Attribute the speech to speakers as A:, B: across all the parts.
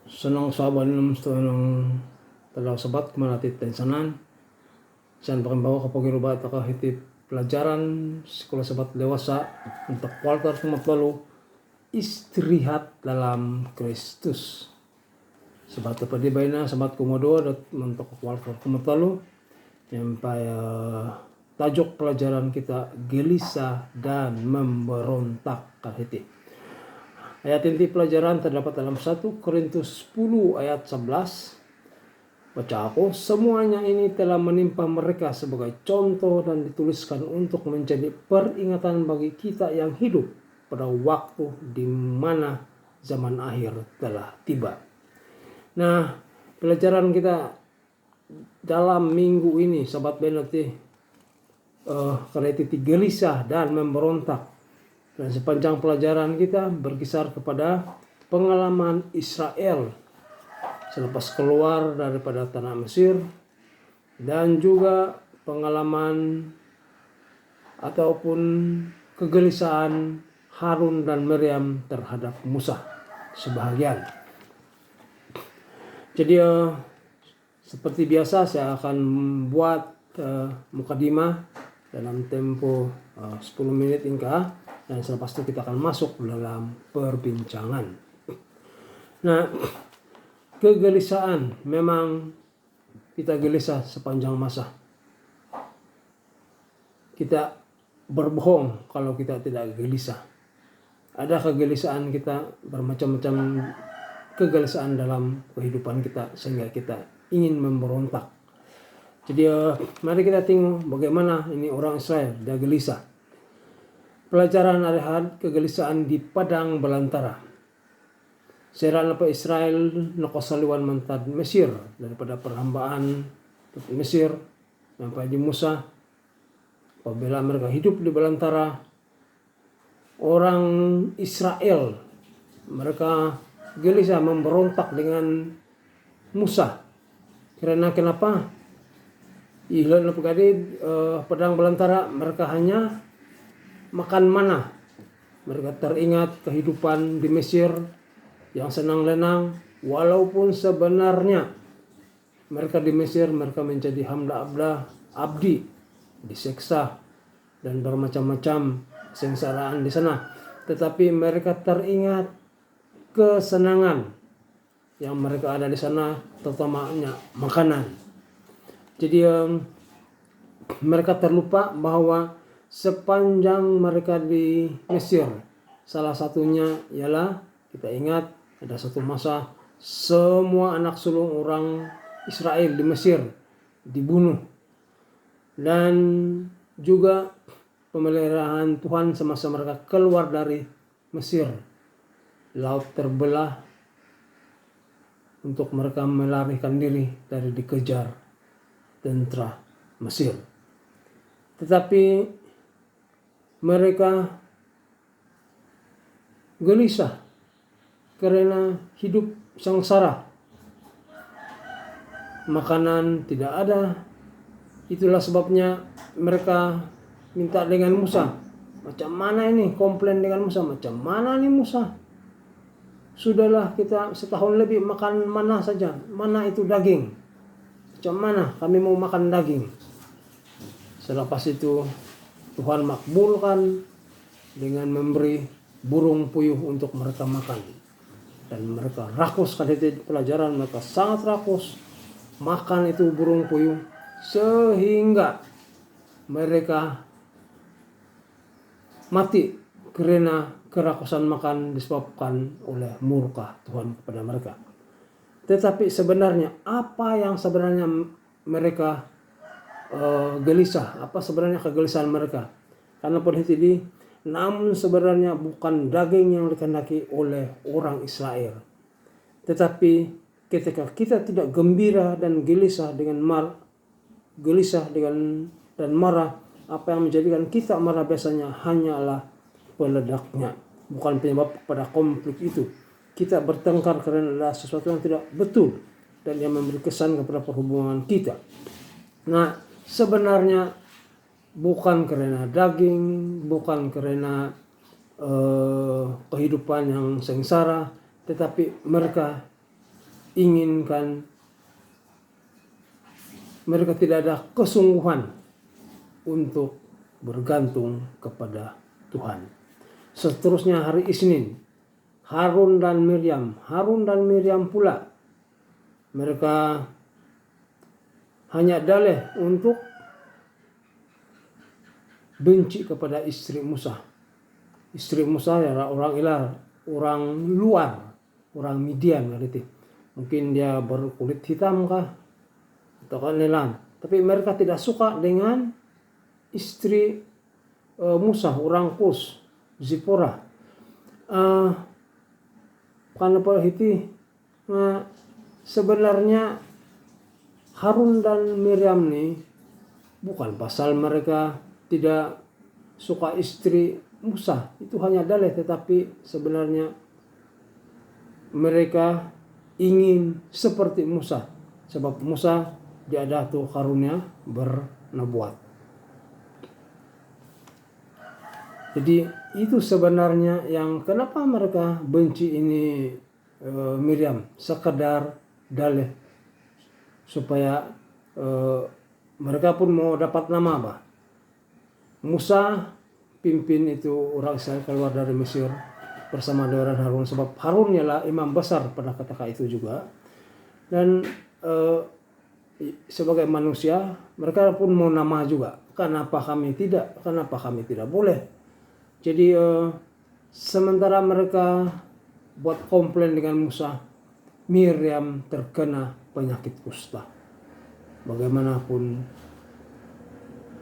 A: Senang saban nam ng talaw sabat kumanati tensanan. Siyan pakin bawa kapag irubat ka hiti pelajaran sekolah sabat dewasa untuk kuartal lalu istirahat dalam Kristus. Sabat padi na sabat komodo at untuk kuartal lalu sampai tajuk pelajaran kita gelisah dan memberontak kahiti. Ayat inti pelajaran terdapat dalam 1 Korintus 10 ayat 11. Baca aku, semuanya ini telah menimpa mereka sebagai contoh dan dituliskan untuk menjadi peringatan bagi kita yang hidup pada waktu di mana zaman akhir telah tiba. Nah, pelajaran kita dalam minggu ini, sahabat benarti, karena itu gelisah dan memberontak. Dan sepanjang pelajaran kita berkisar kepada pengalaman Israel selepas keluar daripada tanah Mesir, dan juga pengalaman ataupun kegelisahan Harun dan Miriam terhadap Musa sebahagian. Jadi seperti biasa saya akan membuat mukadimah dalam tempo 10 menit hingga, dan selepas itu kita akan masuk dalam perbincangan. Nah, kegelisahan memang kita gelisah sepanjang masa. Kita berbohong kalau kita tidak gelisah. Ada kegelisahan kita, bermacam-macam kegelisahan dalam kehidupan kita sehingga kita ingin memberontak. Jadi mari kita tengok bagaimana ini orang Israel dia gelisah. Pelajaran ada kegelisahan di padang belantara. Seran apa Israel nakasaliwan mantad Mesir daripada perhambaan Mesir sampai di Musa. Apabila mereka hidup di belantara, orang Israel mereka gelisah memberontak dengan Musa. Karena kenapa? Ilan padang belantara mereka hanya makan mana. Mereka teringat kehidupan di Mesir yang senang lenang, walaupun sebenarnya mereka di Mesir mereka menjadi hamba abdi, diseksa dan bermacam-macam sengsaraan di sana. Tetapi mereka teringat kesenangan yang mereka ada di sana, terutamanya makanan. Jadi mereka terlupa bahwa sepanjang mereka di Mesir, salah satunya ialah kita ingat ada satu masa semua anak sulung orang Israel di Mesir dibunuh, dan juga pemeliharaan Tuhan semasa mereka keluar dari Mesir. Laut terbelah untuk mereka melarikan diri dari dikejar tentara Mesir. Tetapi mereka gelisah karena hidup sengsara. Makanan tidak ada. Itulah sebabnya mereka minta dengan Musa. Macam mana ini? Komplain dengan Musa. Macam mana nih Musa? Sudahlah kita setahun lebih makan mana saja. Mana itu daging? Macam mana kami mau makan daging? Selepas itu Tuhan makbulkan dengan memberi burung puyuh untuk mereka makan. Dan mereka rakus, kan itu pelajaran, mereka sangat rakus makan itu burung puyuh sehingga mereka mati karena kerakusan makan disebabkan oleh murka Tuhan kepada mereka. Tetapi sebenarnya apa yang sebenarnya mereka gelisah, apa sebenarnya kegelisahan mereka? Karena ini, namun sebenarnya bukan daging yang dikehendaki oleh orang Israel. Tetapi ketika kita tidak gembira dan gelisah dan marah, apa yang menjadikan kita marah biasanya hanyalah peledaknya, bukan penyebab pada konflik itu. Kita bertengkar karena ada sesuatu yang tidak betul dan yang memberi kesan kepada perhubungan kita. Nah, sebenarnya bukan karena daging, bukan karena kehidupan yang sengsara, tetapi mereka inginkan, mereka tidak ada kesungguhan untuk bergantung kepada Tuhan. Seterusnya hari Isnin, Harun dan Miriam pula, mereka hanya dalih untuk benci kepada istri Musa. Istri Musa adalah orang luar, orang Midian berarti. Mungkin dia berkulit hitam kah atau lain. Tapi mereka tidak suka dengan istri Musa, orang Kus, Zipora. Karena itu sebenarnya Harun dan Miriam nih bukan pasal mereka tidak suka istri Musa, itu hanya dalih, tetapi sebenarnya mereka ingin seperti Musa, sebab Musa dia ada tuh karunia bernubuat. Jadi itu sebenarnya yang kenapa mereka benci ini Miriam, sekedar dalih supaya mereka pun mau dapat nama apa. Musa pimpin itu orang Israel keluar dari Mesir bersama dengan Harun, sebab Harun ialah imam besar pada ketika itu juga. Dan sebagai manusia mereka pun mau nama juga. Kenapa kami tidak boleh? Jadi sementara mereka buat komplain dengan Musa, Miriam terkena penyakit kusta. Bagaimanapun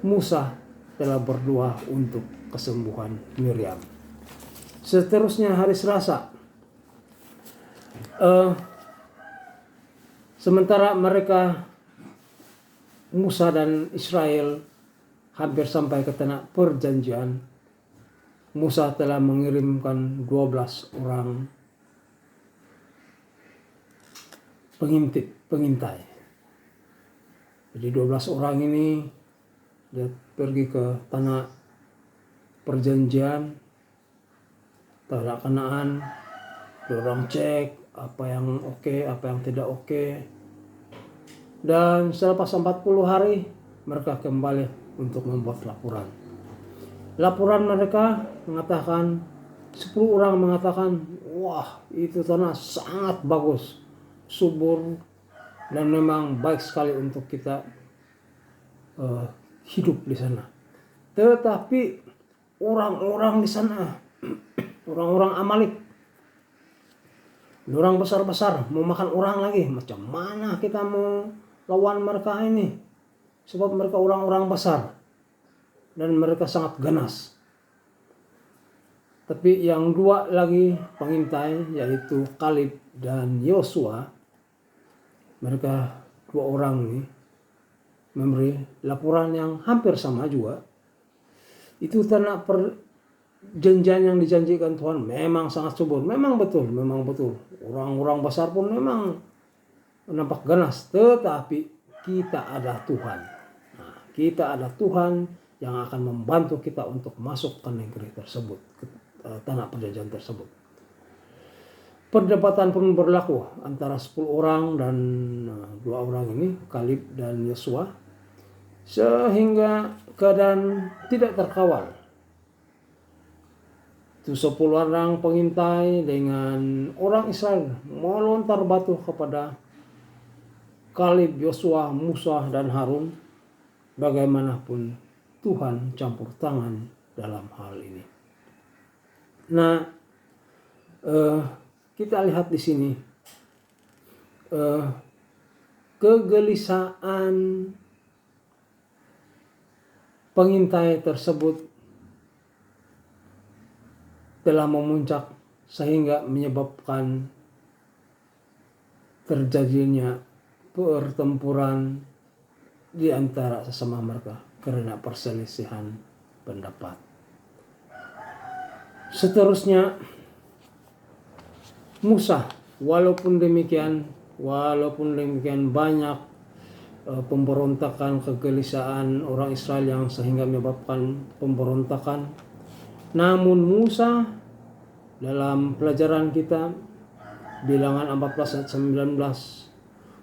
A: Musa telah berdoa untuk kesembuhan Miriam. Seterusnya hari Selasa, sementara mereka Musa dan Israel hampir sampai ke tanah perjanjian, Musa telah mengirimkan 12 orang pengintai. Jadi 12 orang ini dia pergi ke tanah perjanjian, tanah Kanaan. Orang cek apa yang oke, apa yang tidak oke. Dan selepas 40 hari mereka kembali untuk membuat laporan. Laporan mereka mengatakan, 10 orang mengatakan, wah itu tanah sangat bagus, subur, dan memang baik sekali untuk kita hidup di sana. Tetapi orang-orang di sana, orang-orang Amalek, orang besar-besar mau makan orang lagi. Macam mana kita mau lawan mereka ini? Sebab mereka orang-orang besar dan mereka sangat ganas. Tapi yang 2 lagi pengintai, yaitu Kaleb dan Yosua, mereka 2 orang ini memberi laporan yang hampir sama juga. Itu tanah perjanjian yang dijanjikan Tuhan memang sangat subur, memang betul. Orang-orang besar pun memang nampak ganas, tetapi kita ada Tuhan. Nah, kita ada Tuhan yang akan membantu kita untuk masuk ke negeri tersebut, ke tanah perjanjian tersebut. Perdebatan pun berlaku antara 10 orang dan 2 orang ini, Kaleb dan Yosua, sehingga keadaan tidak terkawal. Itu 10 orang pengintai dengan orang Israel melontar batu kepada Kaleb, Yosua, Musa, dan Harun. Bagaimanapun Tuhan campur tangan dalam hal ini. Nah, kita lihat di sini kegelisahan pengintai tersebut telah memuncak sehingga menyebabkan terjadinya pertempuran di antara sesama mereka karena perselisihan pendapat. Seterusnya Musa, walaupun demikian banyak pemberontakan, kegelisahan orang Israel yang sehingga menyebabkan pemberontakan, namun Musa dalam pelajaran kita Bilangan 14 ayat 19.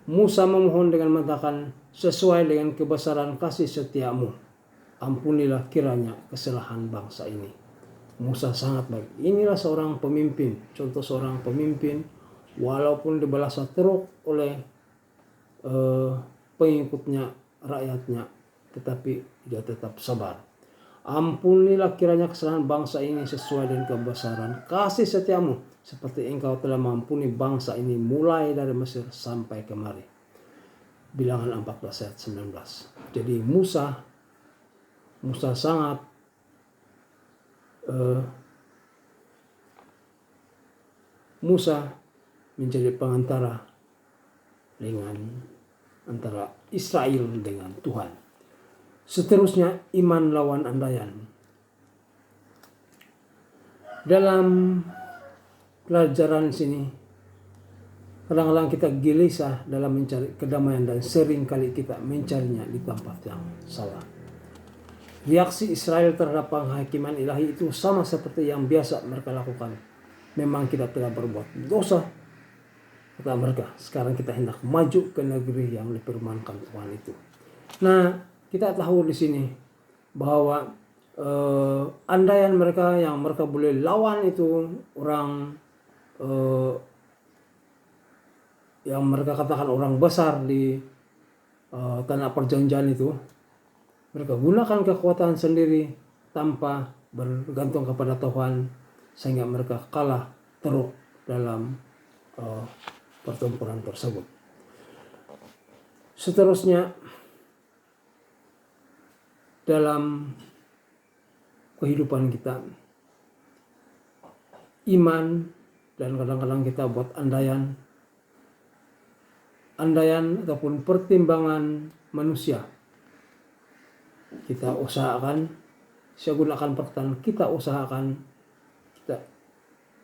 A: Musa memohon dengan mengatakan, sesuai dengan kebesaran kasih setiamu, ampunilah kiranya kesalahan bangsa ini. Musa sangat baik. Inilah seorang pemimpin, contoh seorang pemimpin, walaupun dibalas teruk oleh pengikutnya, rakyatnya, tetapi dia tetap sabar. Ampunilah kiranya kesalahan bangsa ini sesuai dengan kebesaran kasih setiamu, seperti engkau telah mengampuni bangsa ini mulai dari Mesir sampai kemari. Bilangan 14 ayat 19. Jadi Musa sangat Musa menjadi pengantara dengan antara Israel dengan Tuhan. Seterusnya, iman lawan andaian. Dalam pelajaran sini, kadang-kadang kita gelisah dalam mencari kedamaian dan seringkali kita mencarinya di tempat yang salah. Reaksi Israel terhadap penghakiman ilahi itu sama seperti yang biasa mereka lakukan. Memang kita telah berbuat dosa, kata mereka. Sekarang kita hendak maju ke negeri yang difirmankan Tuhan itu. Nah, kita tahu di sini bahwa andaian mereka yang mereka boleh lawan itu orang yang mereka katakan orang besar di tanah perjanjian itu, mereka gunakan kekuatan sendiri tanpa bergantung kepada Tuhan, sehingga mereka kalah teruk dalam pertempuran tersebut. Seterusnya, dalam kehidupan kita, iman, dan kadang-kadang kita buat andaian ataupun pertimbangan manusia. Kita usahakan, saya gunakan perkataan kita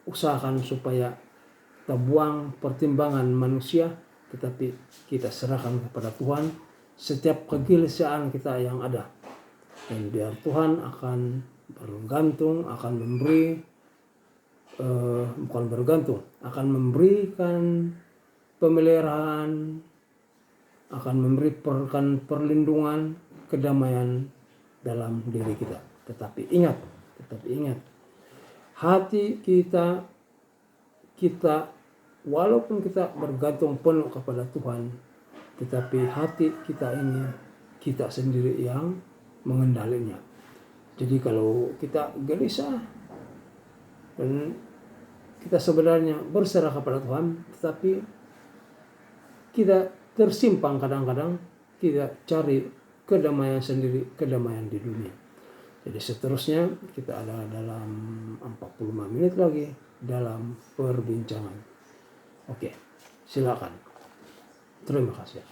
A: usahakan supaya kita buang pertimbangan manusia, tetapi kita serahkan kepada Tuhan setiap kegelisahan kita yang ada. Dan biar Tuhan akan bergantung, akan memberi, akan memberikan pemeliharaan, akan memberikan perlindungan, kedamaian dalam diri kita. Tetapi ingat, hati kita walaupun kita bergantung penuh kepada Tuhan, tetapi hati kita ini kita sendiri yang mengendalinya. Jadi kalau kita gelisah dan kita sebenarnya berserah kepada Tuhan, tetapi kita tersimpang kadang-kadang, kita cari kedamaian sendiri, kedamaian di dunia. Jadi seterusnya kita ada dalam 45 menit lagi dalam perbincangan. Oke, silakan. Terima kasih.